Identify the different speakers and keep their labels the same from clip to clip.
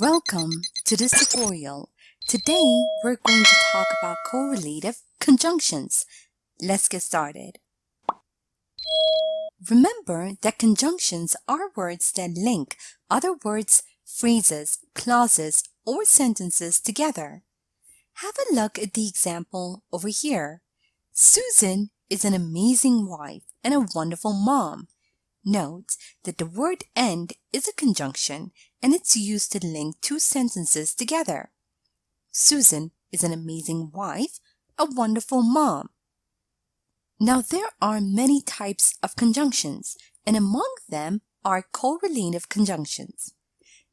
Speaker 1: Welcome to this tutorial. Today, we're going to talk about correlative conjunctions. Let's get started. Remember that conjunctions are words that link other words, phrases, clauses, or sentences together. Have a look at the example over here. Susan is an amazing wife and a wonderful mom. Note that the word and is a conjunction and it's used to link two sentences together. Susan is an amazing wife, a wonderful mom. Now there are many types of conjunctions, and among them are correlative conjunctions.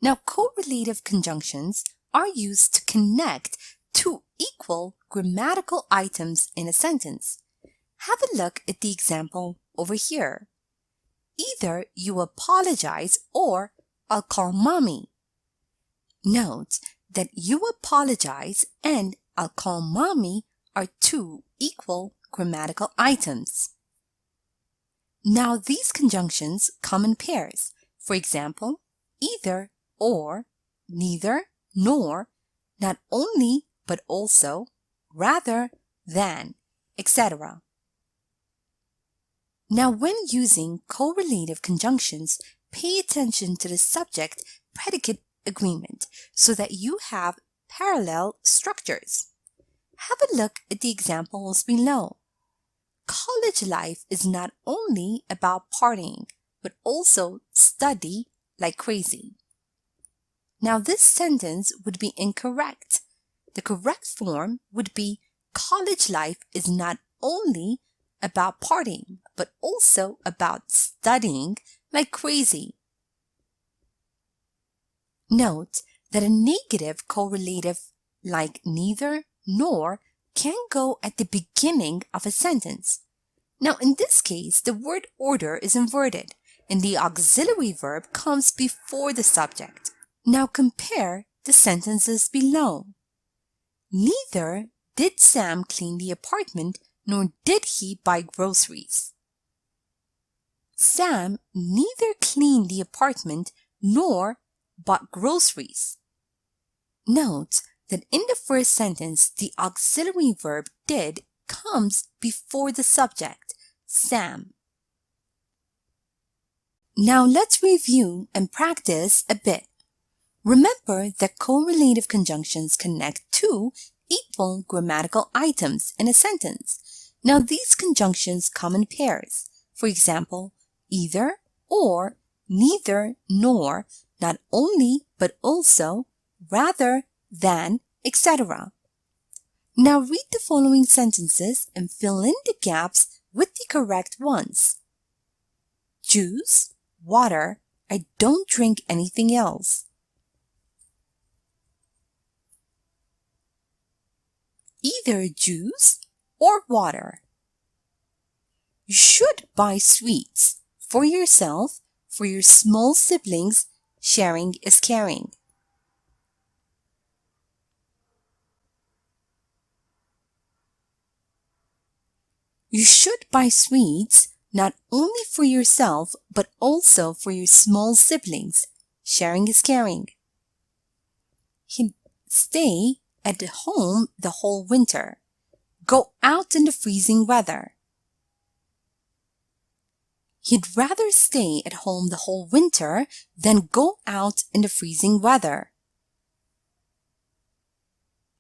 Speaker 1: Now correlative conjunctions are used to connect two equal grammatical items in a sentence. Have a look at the example over here. Either you apologize or I'll call mommy. Note that you apologize and I'll call mommy are two equal grammatical items. Now these conjunctions come in pairs. For example, either, or, neither, nor, not only but also, rather than, etc. Now, when using correlative conjunctions, pay attention to the subject-predicate agreement so that you have parallel structures. Have a look at the examples below. College life is not only about partying, but also study like crazy. Now, this sentence would be incorrect. The correct form would be college life is not only about partying, but also about studying like crazy. Note that a negative correlative like neither nor can go at the beginning of a sentence. Now, in this case, the word order is inverted and the auxiliary verb comes before the subject. Now, compare the sentences below. Neither did Sam clean the apartment nor did he buy groceries. Sam neither cleaned the apartment nor bought groceries. Note that in the first sentence, the auxiliary verb did comes before the subject, Sam. Now let's review and practice a bit. Remember that correlative conjunctions connect two equal grammatical items in a sentence. Now these conjunctions come in pairs. For example, either, or, neither, nor, not only, but also, rather than, etc. Now read the following sentences and fill in the gaps with the correct ones. Juice, water, I don't drink anything else. Either juice or water. You should buy sweets for yourself, for your small siblings. Sharing is caring. You should buy sweets not only for yourself but also for your small siblings. Sharing is caring. He'd stay at home the whole winter. Go out in the freezing weather. He'd rather stay at home the whole winter than go out in the freezing weather.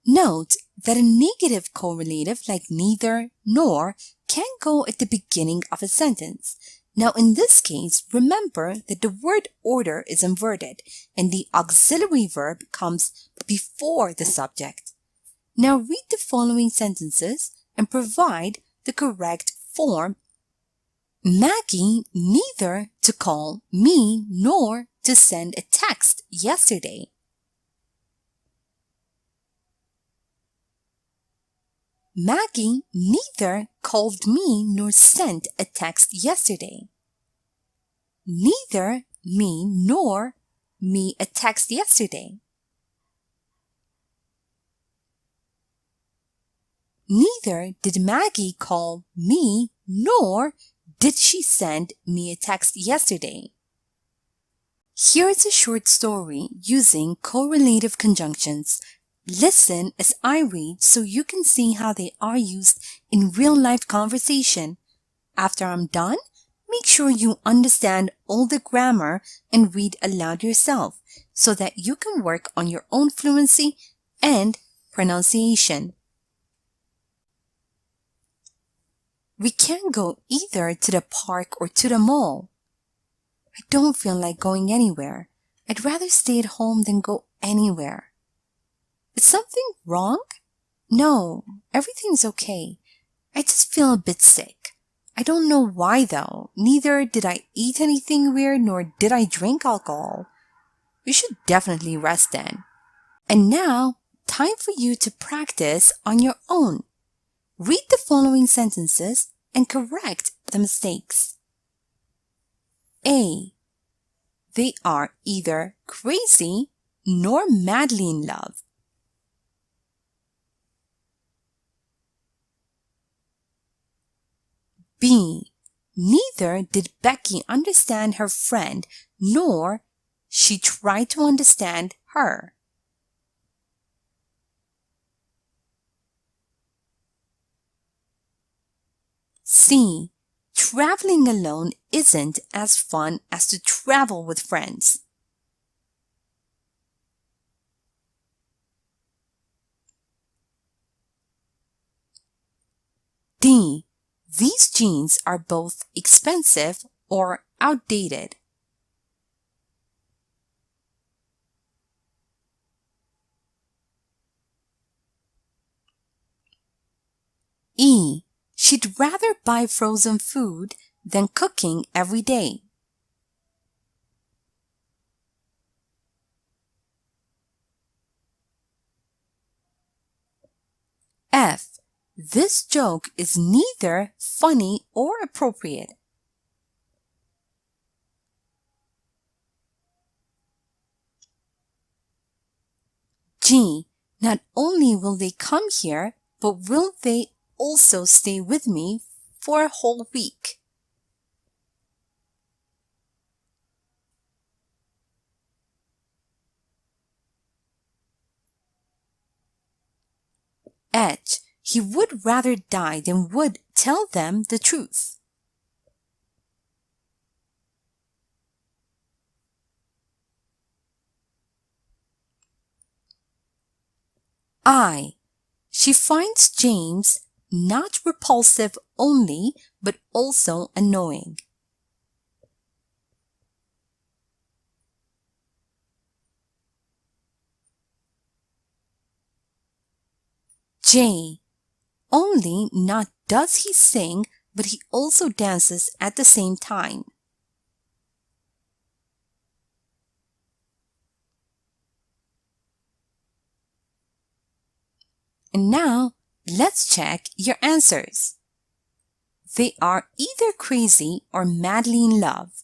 Speaker 1: Note that a negative correlative like neither nor can go at the beginning of a sentence. Now in this case, remember that the word order is inverted and the auxiliary verb comes before the subject. Now read the following sentences and provide the correct form. Maggie neither to call me nor to send a text yesterday. Maggie neither called me nor sent a text yesterday. Neither me nor me a text yesterday. Neither did Maggie call me nor did she send me a text yesterday. Here is a short story using correlative conjunctions. Listen as I read so you can see how they are used in real-life conversation. After I'm done, make sure you understand all the grammar and read aloud yourself so that you can work on your own fluency and pronunciation. We can't go either to the park or to the mall. I don't feel like going anywhere. I'd rather stay at home than go anywhere. Is something wrong? No, everything's okay. I just feel a bit sick. I don't know why though. Neither did I eat anything weird nor did I drink alcohol. You should definitely rest then. And now, time for you to practice on your own. Read the following sentences and correct the mistakes. A. They are either crazy nor madly in love. B. Neither did Becky understand her friend, nor she tried to understand her. C. Traveling alone isn't as fun as to travel with friends. D. These jeans are both expensive or outdated. E. She'd rather buy frozen food than cooking every day. F. This joke is neither funny or appropriate. G. Not only will they come here, but will they also stay with me for a whole week? H. He would rather die than would tell them the truth. I. She finds James not repulsive only, but also annoying. J. Only not does he sing, but he also dances at the same time. And now, let's check your answers. They are either crazy or madly in love.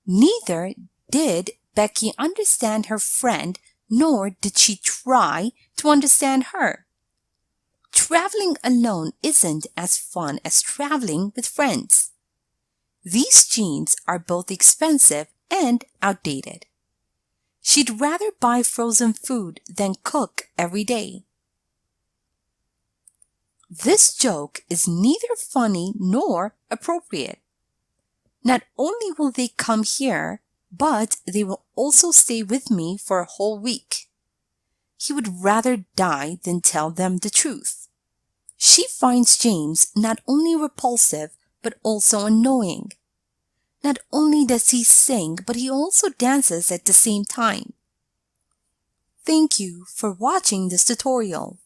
Speaker 1: Neither did Becky understand her friend, nor did she try to understand her. Traveling alone isn't as fun as traveling with friends. These jeans are both expensive and outdated. She'd rather buy frozen food than cook every day. This joke is neither funny nor appropriate. Not only will they come here, but they will also stay with me for a whole week. He would rather die than tell them the truth. She finds James not only repulsive, but also annoying. Not only does he sing, but he also dances at the same time. Thank you for watching this tutorial.